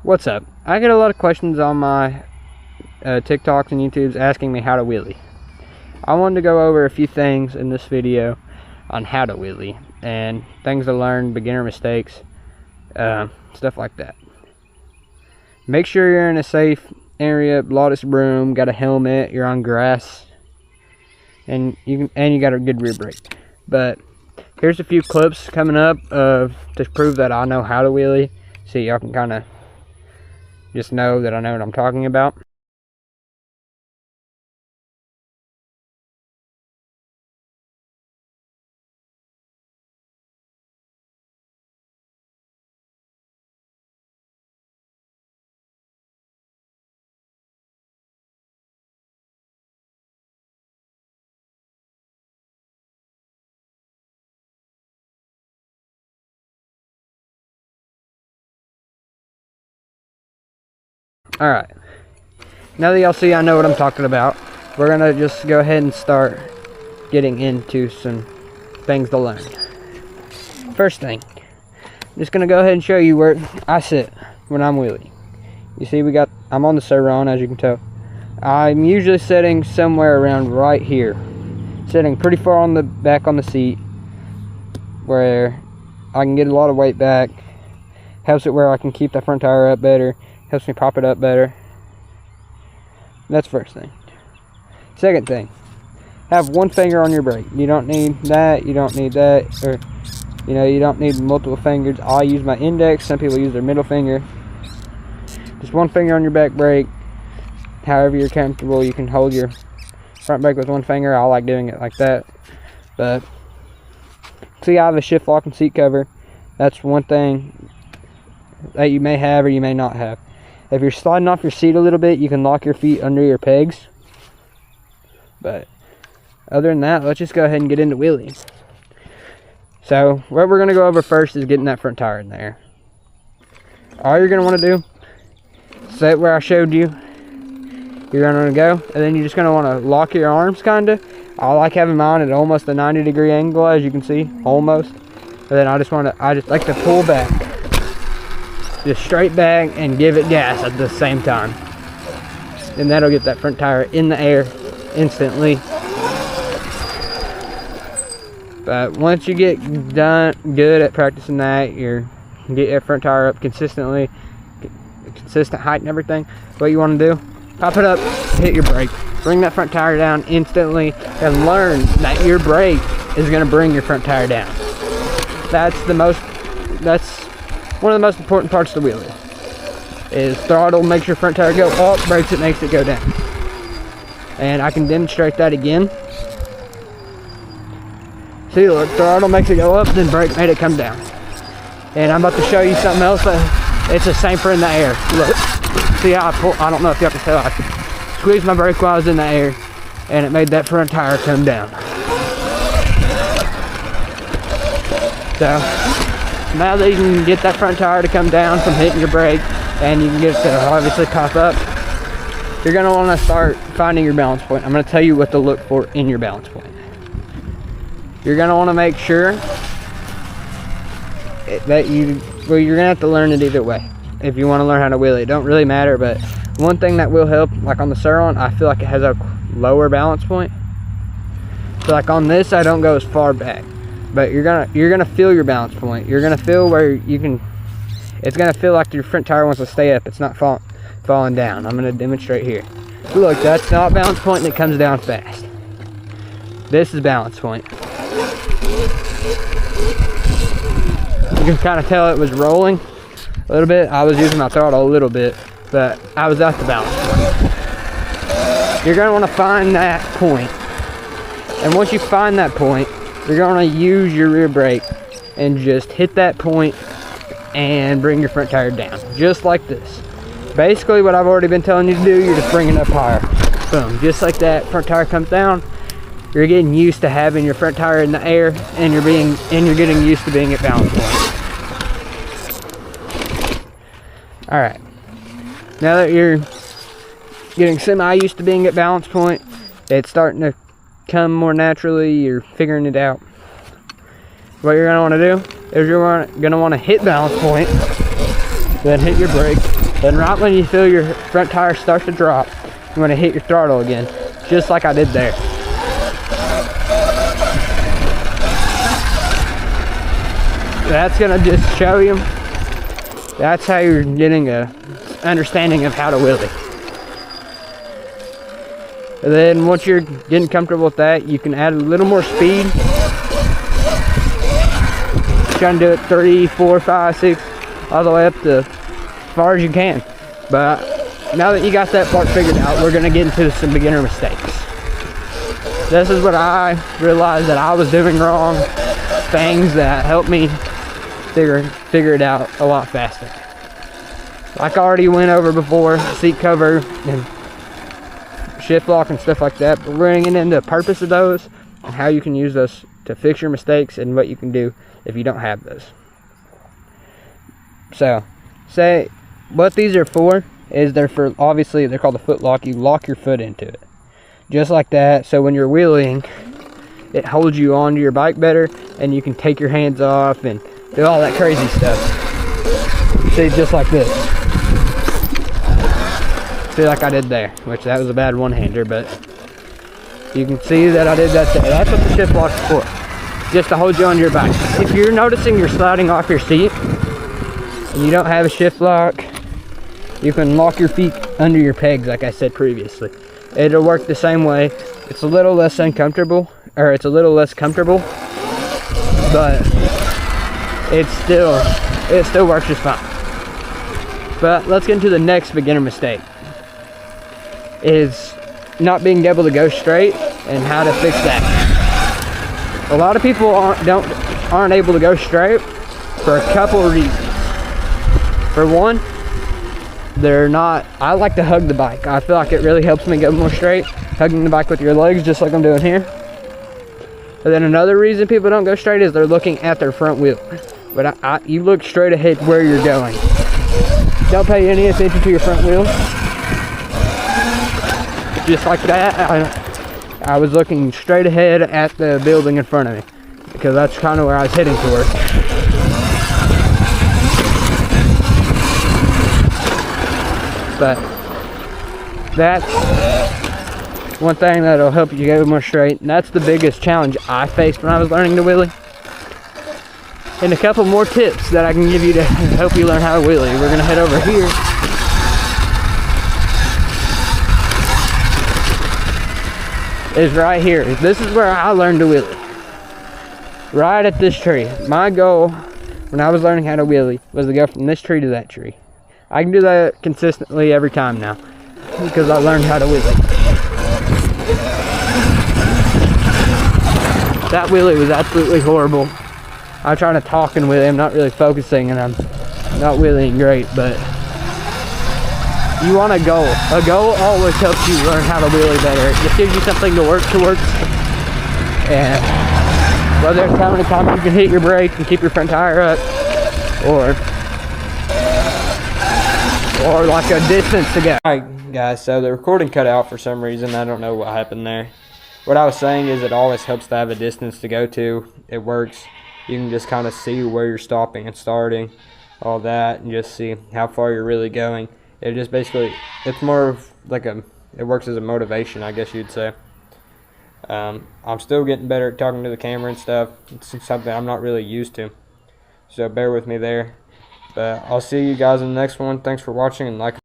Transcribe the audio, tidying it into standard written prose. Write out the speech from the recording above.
What's up? I get a lot of questions on my TikToks and YouTubes asking me how to wheelie. I wanted to go over a few things in this video on how to wheelie and things to learn, beginner mistakes, stuff like that. Make sure you're in a safe area, lot of room, got a helmet, you're on grass, and you got a good rear brake. But here's a few clips coming up to prove that I know how to wheelie, so y'all can kind of just know that I know what I'm talking about. Alright, now that y'all see I know what I'm talking about, we're gonna just go ahead and start getting into some things to learn. First thing, I'm just gonna go ahead and show you where I sit when I'm wheeling. You see I'm on the Surron, as you can tell. I'm usually sitting somewhere around right here, sitting pretty far on the back on the seat where I can get a lot of weight back. Helps it where I can keep the front tire up better. Helps me pop it up better. That's first thing. Second thing, have one finger on your brake. You don't need that, you don't need that, or you don't need multiple fingers. I use my index, some people use their middle finger. Just one finger on your back brake. However you're comfortable, you can hold your front brake with one finger. I like doing it like that. But see, I have a shift lock and seat cover. That's one thing that you may have or you may not have. If you're sliding off your seat a little bit, you can lock your feet under your pegs. But other than that, let's just go ahead and get into wheeling. So what we're going to go over first is getting that front tire in there. All you're going to want to do, set where I showed you. You're going to go, and then you're just going to want to lock your arms kind of. I like having mine at almost a 90-degree angle, as you can see, almost. And then I just like to pull back. Just straight back and give it gas at the same time. And that'll get that front tire in the air instantly. But once you get good at practicing that, you get your front tire up consistently, consistent height and everything, what you want to do, pop it up, hit your brake, bring that front tire down instantly, and learn that your brake is going to bring your front tire down. That's one of the most important parts of the wheelie. Is throttle makes your front tire go up, brakes it makes it go down. And I can demonstrate that again. See, look, throttle makes it go up, then brake made it come down. And I'm about to show you something else that it's the same for in the air. Look, see how I pull, I don't know if y'all can tell, I squeezed my brake while I was in the air, and it made that front tire come down. So, now that you can get that front tire to come down from hitting your brake, and you can get it to obviously pop up, you're going to want to start finding your balance point. I'm going to tell you what to look for in your balance point. You're going to want to make sure that you're going to have to learn it either way. If you want to learn how to wheelie, it don't really matter, but one thing that will help, like on the Surron, I feel like it has a lower balance point. So like on this, I don't go as far back. But you're gonna feel your balance point. You're gonna feel where you can. It's gonna feel like your front tire wants to stay up. It's not falling down. I'm gonna demonstrate here. Look, that's not balance point, and it comes down fast. This is balance point. You can kind of tell it was rolling a little bit. I was using my throttle a little bit, but I was at the balance point. You're gonna want to find that point, and once you find that point, you're going to use your rear brake and just hit that point and bring your front tire down. Just like this. Basically what I've already been telling you to do, you're just bringing it up higher. Boom. Just like that, front tire comes down. You're getting used to having your front tire in the air, and you're getting used to being at balance point. Alright. Now that you're getting semi-used to being at balance point, it's starting to come more naturally, you're figuring it out. What you're going to want to do is you're going to want to hit balance point, then hit your brake, Then right when you feel your front tire start to drop, you want to hit your throttle again, just like I did there. That's gonna just show you, that's how you're getting a understanding of how to wheelie. And then once you're getting comfortable with that, you can add a little more speed. Trying to do it 3, 4, 5, 6, all the way up to as far as you can. But now that you got that part figured out, we're gonna get into some beginner mistakes. This is what I realized that I was doing wrong, things that helped me figure it out a lot faster. Like I already went over before, seat cover and shift lock and stuff like that, but we're going to get into the purpose of those and how you can use those to fix your mistakes and what you can do if you don't have those. So, say what these are for is obviously they're called a foot lock. You lock your foot into it. Just like that, so when you're wheeling, it holds you onto your bike better and you can take your hands off and do all that crazy stuff. See, just like this. See, like I did there, which that was a bad one-hander, but you can see that I did that there. That's what the shift lock's for, just to hold you onto your bike. If you're noticing you're sliding off your seat and you don't have a shift lock, you can lock your feet under your pegs like I said previously. It'll work the same way. It's a little less uncomfortable, or it's a little less comfortable, but it still works just fine. But let's get into the next beginner mistake, is not being able to go straight and how to fix that. A lot of people aren't able to go straight for a couple of reasons. For one, I like to hug the bike. I feel like it really helps me go more straight, hugging the bike with your legs just like I'm doing here. But then another reason people don't go straight is they're looking at their front wheel. But you look straight ahead where you're going. Don't pay any attention to your front wheel. Just like that, I was looking straight ahead at the building in front of me, because that's kind of where I was heading towards. But that's one thing that'll help you go more straight, and that's the biggest challenge I faced when I was learning to wheelie. And a couple more tips that I can give you to help you learn how to wheelie. We're gonna head over here. Is right here. This is where I learned to wheelie. Right at this tree. My goal when I was learning how to wheelie was to go from this tree to that tree. I can do that consistently every time now because I learned how to wheelie. That wheelie was absolutely horrible. I'm trying to talk and wheelie, I'm not really focusing, and I'm not wheeling great, but you want a goal. A goal always helps you learn how to wheelie better. It just gives you something to work towards. And whether it's how many times you can hit your brake and keep your front tire up, or like a distance to go. Alright guys, so the recording cut out for some reason. I don't know what happened there. What I was saying is it always helps to have a distance to go to. It works. You can just kind of see where you're stopping and starting, all that, and just see how far you're really going. It just basically, it's more of like it works as a motivation, I guess you'd say. I'm still getting better at talking to the camera and stuff. It's something I'm not really used to, so bear with me there. But I'll see you guys in the next one. Thanks for watching, and like.